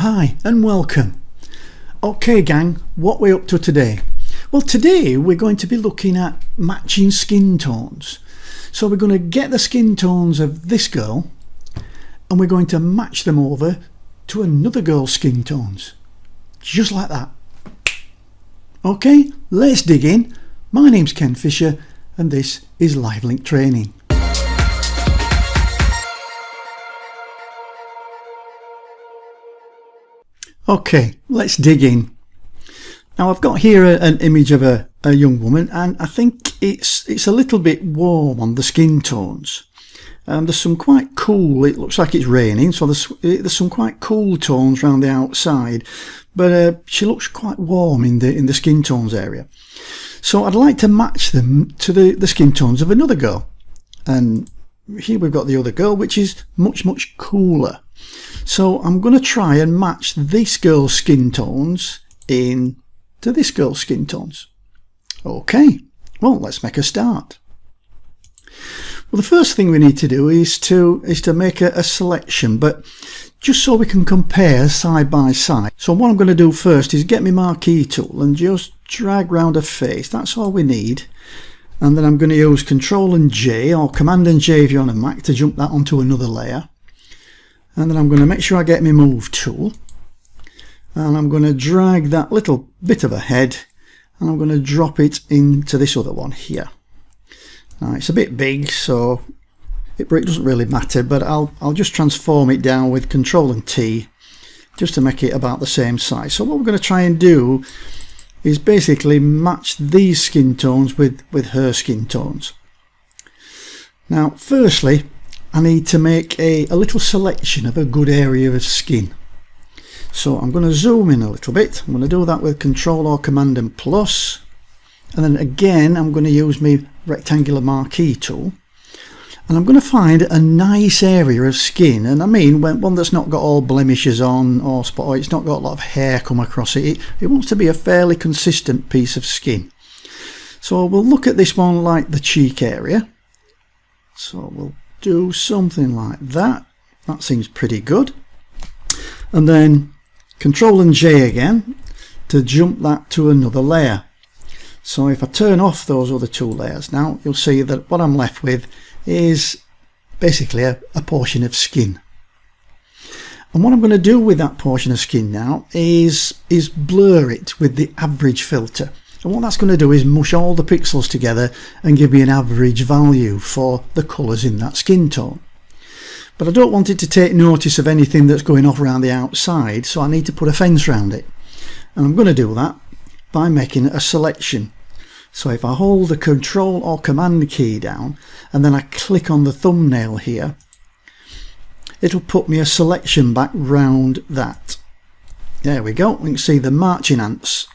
Hi and welcome. Okay gang, what we're up to today? Well, today we're going to be looking at matching skin tones. So we're going to get the skin tones of this girl and we're going to match them over to another girl's skin tones. Just like that. Okay, let's dig in. My name's Ken Fisher and this is LiveLink Training. Okay, let's dig in. Now I've got here an image of a young woman, and I think it's a little bit warm on the skin tones. There's some quite cool, it looks like it's raining, so there's some quite cool tones around the outside, but she looks quite warm in the skin tones area. So I'd like to match them to the skin tones of another girl. And here we've got the other girl, which is much cooler. So I'm going to try and match this girl's skin tones in to this girl's skin tones. Okay, well, let's make a start. Well, the first thing we need to do is to make a selection, but just so we can compare side by side. So what I'm going to do first is get my marquee tool and just drag round her face. That's all we need. And then I'm going to use Control and J or Command and J if you're on a Mac to jump that onto another layer. And then I'm going to make sure I get my move tool, and I'm going to drag that little bit of a head and I'm going to drop it into this other one here. Now it's a bit big, so it doesn't really matter, but I'll just transform it down with Control and T just to make it about the same size. So what we're going to try and do is basically match these skin tones with her skin tones. Now firstly, I need to make a little selection of a good area of skin. So I'm going to zoom in a little bit. I'm going to do that with Control or Command and plus. And then again, I'm going to use my rectangular marquee tool. And I'm going to find a nice area of skin. And I mean one that's not got all blemishes on or it's not got a lot of hair come across it. It wants to be a fairly consistent piece of skin. So we'll look at this one like the cheek area. So we'll do something like that. That seems pretty good. And then Control and J again to jump that to another layer. So if I turn off those other two layers now, you'll see that what I'm left with is basically a portion of skin. And what I'm going to do with that portion of skin now is blur it with the average filter. And what that's going to do is mush all the pixels together and give me an average value for the colours in that skin tone. But I don't want it to take notice of anything that's going off around the outside, so I need to put a fence around it. And I'm going to do that by making a selection. So if I hold the Control or Command key down and then I click on the thumbnail here, it'll put me a selection back round that. There we go, we can see the marching ants.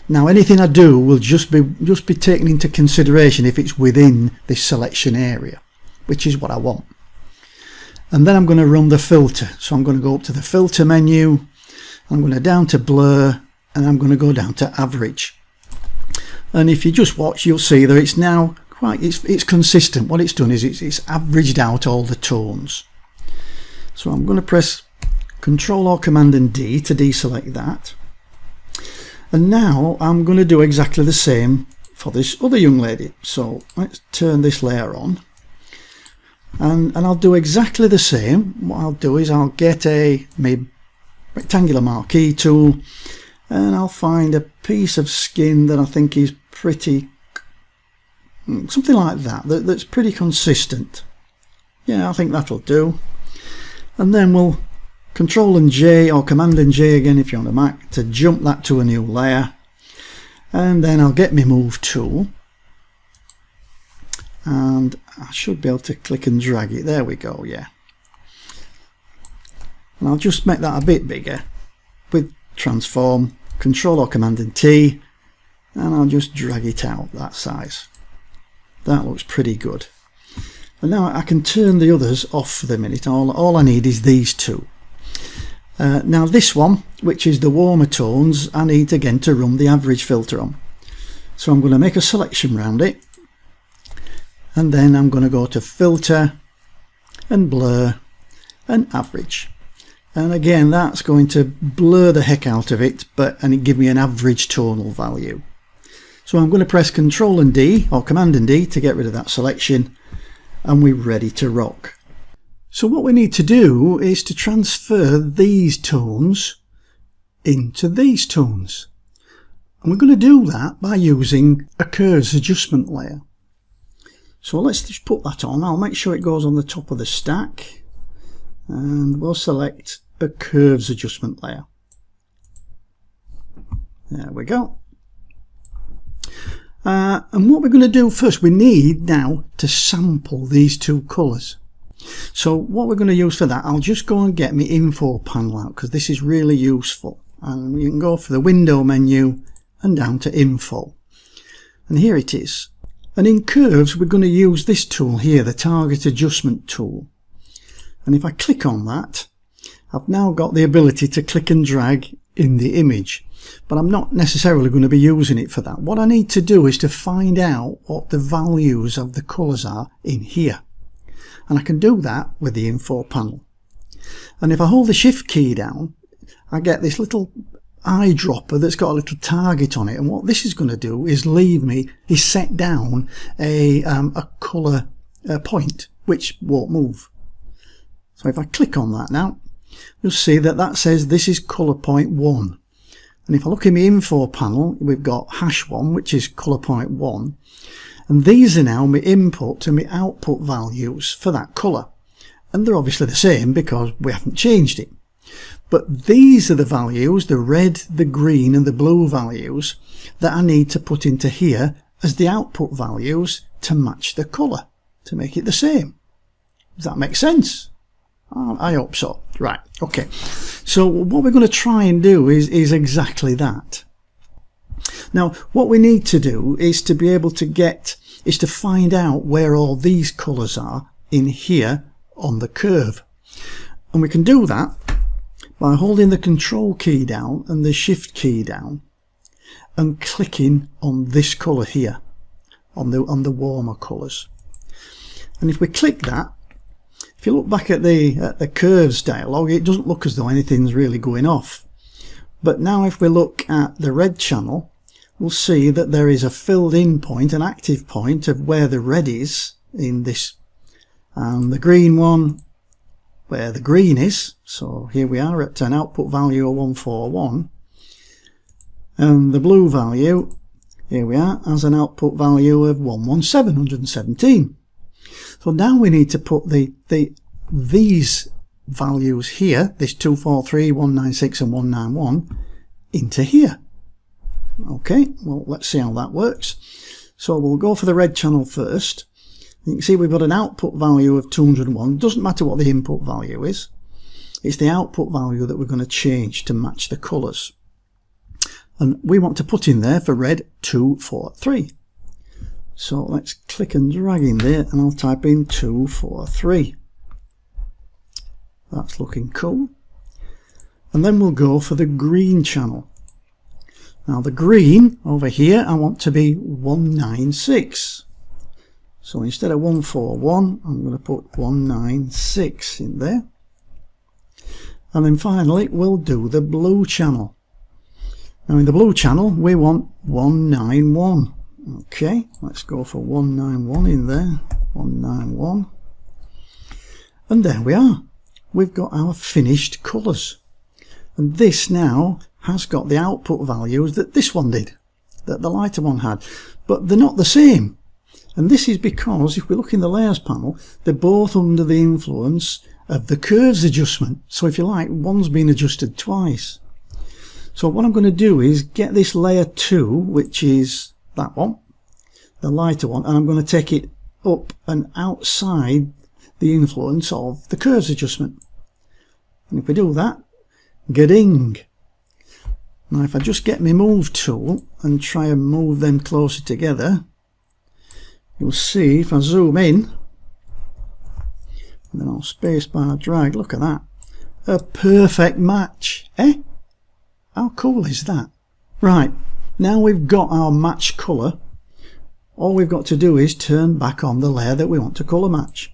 Now anything I do will just be taken into consideration if it's within this selection area, which is what I want. And then I'm going to run the filter. So I'm going to go up to the filter menu, I'm going to down to blur, and I'm going to go down to average. And if you just watch, you'll see that it's now it's consistent. What it's done is it's averaged out all the tones. So I'm going to press Control or Command and D to deselect that. And now I'm going to do exactly the same for this other young lady. So let's turn this layer on. And I'll do exactly the same. What I'll do is I'll get my rectangular marquee tool and I'll find a piece of skin that I think is pretty, something like that's pretty consistent. Yeah, I think that'll do. And then we'll Control and J or Command and J again if you're on a Mac to jump that to a new layer. And then I'll get my move tool. And I should be able to click and drag it. There we go, yeah. And I'll just make that a bit bigger with Transform, Control or Command and T, and I'll just drag it out that size. That looks pretty good. And now I can turn the others off for the minute. All I need is these two. Now this one, which is the warmer tones, I need again to run the average filter on. So I'm going to make a selection around it. And then I'm going to go to filter and blur and average. And again, that's going to blur the heck out of it, and it give me an average tonal value. So I'm going to press Control and D, or Command and D, to get rid of that selection, and we're ready to rock. So what we need to do is to transfer these tones into these tones. And we're going to do that by using a curves adjustment layer. So let's just put that on. I'll make sure it goes on the top of the stack, and we'll select a curves adjustment layer. There we go. And what we're going to do first, we need now to sample these two colours. So what we're going to use for that, I'll just go and get my info panel out, because this is really useful. And you can go for the window menu and down to info. And here it is. And in curves, we're going to use this tool here, the target adjustment tool. And if I click on that, I've now got the ability to click and drag in the image. But I'm not necessarily going to be using it for that. What I need to do is to find out what the values of the colours are in here. And I can do that with the info panel. And if I hold the shift key down, I get this little eyedropper that's got a little target on it. And what this is going to do is set down a colour point, which won't move. So if I click on that now, you'll see that that says this is colour point 1. And if I look in the info panel, we've got #1, which is colour point 1. And these are now my input and my output values for that colour. And they're obviously the same because we haven't changed it. But these are the values, the red, the green and the blue values that I need to put into here as the output values to match the colour, to make it the same. Does that make sense? I hope so. Right, okay. So what we're going to try and do is exactly that. Now, what we need to do is to be able to find out where all these colours are in here on the curve. And we can do that by holding the Control key down and the Shift key down and clicking on this colour here, on the warmer colours. And if we click that, if you look back at the curves dialog, it doesn't look as though anything's really going off. But now if we look at the red channel, we'll see that there is a filled in point, an active point of where the red is in this, and the green one where the green is. So here we are at an output value of 141, and the blue value, here we are, as an output value of 117. So now we need to put these values here, this 243, 196 and 191, into here. Okay, well, let's see how that works. So we'll go for the red channel first. You can see we've got an output value of 201. Doesn't matter what the input value is. It's the output value that we're going to change to match the colours. And we want to put in there for red 243. So let's click and drag in there, and I'll type in 243. That's looking cool. And then we'll go for the green channel. Now the green over here, I want to be 196. So instead of 141, I'm going to put 196 in there. And then finally, we'll do the blue channel. Now in the blue channel, we want 191. Okay, let's go for 191 in there, 191. And there we are. We've got our finished colours. And this now has got the output values that this one did, that the lighter one had. But they're not the same. And this is because, if we look in the layers panel, they're both under the influence of the curves adjustment. So if you like, one's been adjusted twice. So what I'm going to do is get this layer 2, which is that one, the lighter one, and I'm going to take it up and outside the influence of the curves adjustment. And if we do that, ga-ding. Now if I just get my move tool and try and move them closer together, you'll see if I zoom in, and then I'll spacebar drag, look at that, a perfect match, eh? How cool is that? Right, now we've got our match colour. All we've got to do is turn back on the layer that we want to colour match.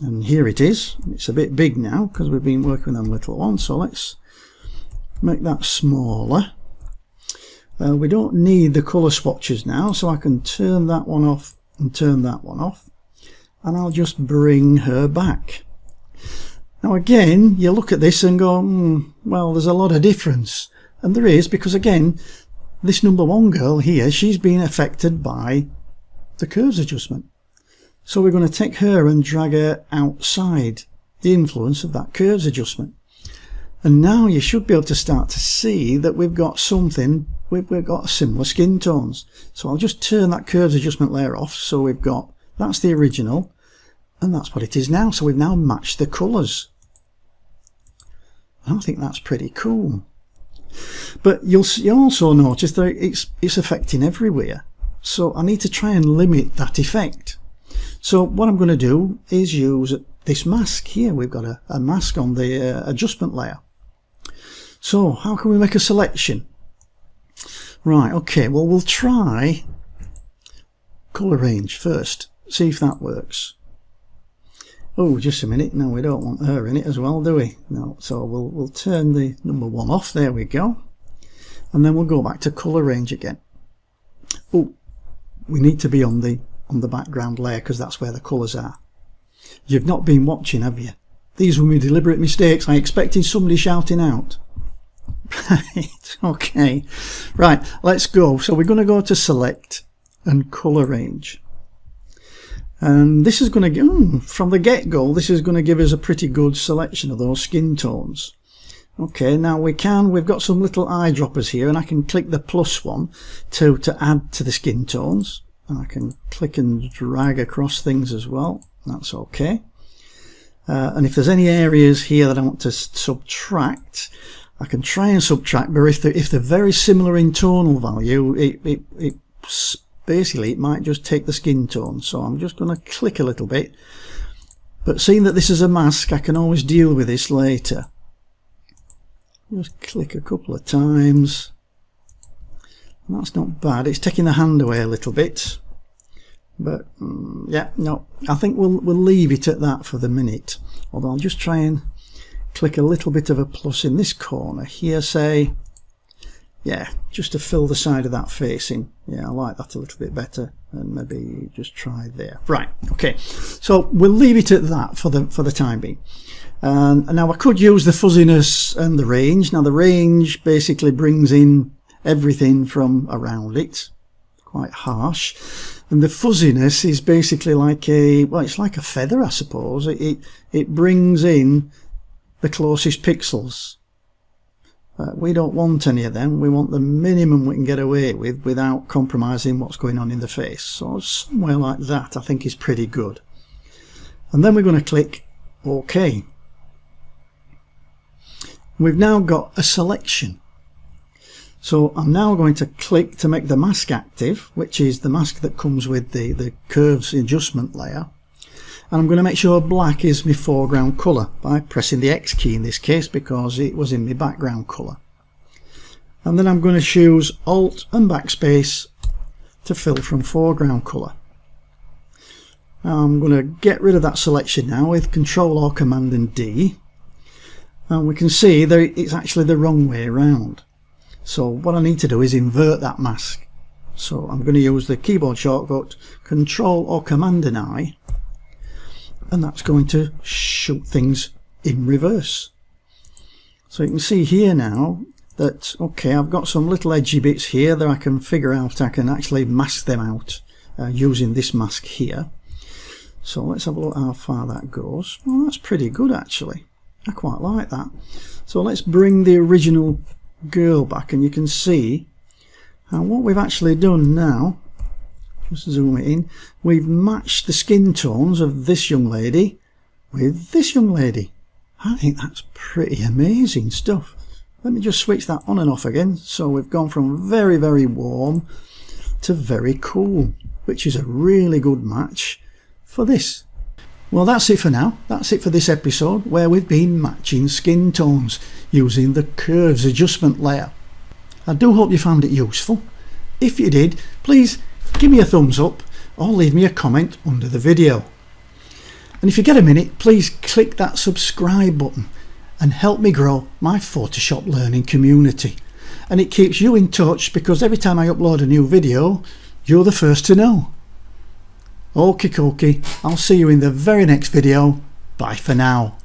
And here it is. It's a bit big now because we've been working on little ones, so let's make that smaller. We don't need the colour swatches now, so I can turn that one off and turn that one off, and I'll just bring her back. Now again, you look at this and go, well, there's a lot of difference, and there is, because again, this number 1 girl here, she's been affected by the curves adjustment. So we're going to take her and drag her outside the influence of that curves adjustment. And now you should be able to start to see that we've got something, we've got similar skin tones. So I'll just turn that curves adjustment layer off. So we've got, that's the original, and that's what it is now. So we've now matched the colours. I think that's pretty cool. But you'll also notice that it's affecting everywhere. So I need to try and limit that effect. So what I'm going to do is use this mask here. We've got a mask on the adjustment layer. So how can we make a selection? Right, okay, well, we'll try colour range first, see if that works. Oh, just a minute. No, we don't want her in it as well, do we? No, so we'll turn the number 1 off. There we go. And then we'll go back to colour range again. Oh, we need to be on the background layer because that's where the colours are. You've not been watching, have you? These were my deliberate mistakes. I expected somebody shouting out. Right, okay. Right, let's go. So we're going to go to select and colour range. And this is going to, from the get-go, this is going to give us a pretty good selection of those skin tones. Okay, now we've got some little eyedroppers here, and I can click the plus one to add to the skin tones. And I can click and drag across things as well. That's okay. And if there's any areas here that I want to subtract, I can try and subtract, but if they're very similar in tonal value, basically it might just take the skin tone. So I'm just going to click a little bit, but seeing that this is a mask, I can always deal with this later. Just click a couple of times. That's not bad. It's taking the hand away a little bit, but yeah, no, I think we'll leave it at that for the minute. Although I'll just try and click a little bit of a plus in this corner here, say, yeah, just to fill the side of that face in. Yeah, I like that a little bit better, and maybe just try there. Right, okay, so we'll leave it at that for the time being. And now I could use the fuzziness and the range. Now the range basically brings in everything from around it, quite harsh, and the fuzziness is basically like it's like a feather, I suppose. It brings in the closest pixels. We don't want any of them. We want the minimum we can get away with without compromising what's going on in the face. So somewhere like that I think is pretty good. And then we're going to click OK. We've now got a selection. So I'm now going to click to make the mask active, which is the mask that comes with the curves adjustment layer. And I'm going to make sure black is my foreground colour by pressing the X key in this case because it was in my background colour. And then I'm going to choose Alt and Backspace to fill from foreground colour. Now I'm going to get rid of that selection now with Control or Command and D. And we can see that it's actually the wrong way around. So what I need to do is invert that mask. So I'm going to use the keyboard shortcut Control or Command and I, and that's going to shoot things in reverse. So you can see here now that, okay, I've got some little edgy bits here that I can figure out. I can actually mask them out using this mask here. So let's have a look how far that goes. Well, that's pretty good actually. I quite like that. So let's bring the original girl back, and you can see what we've actually done now. Just zoom it in. We've matched the skin tones of this young lady with this young lady. I think that's pretty amazing stuff. Let me just switch that on and off again. So we've gone from very, very warm to very cool, which is a really good match for this. Well, that's it for now. That's it for this episode where we've been matching skin tones using the curves adjustment layer. I do hope you found it useful. If you did, please give me a thumbs up or leave me a comment under the video. And if you get a minute, please click that subscribe button and help me grow my Photoshop learning community. And it keeps you in touch, because every time I upload a new video, you're the first to know. Okie dokie, I'll see you in the very next video. Bye for now.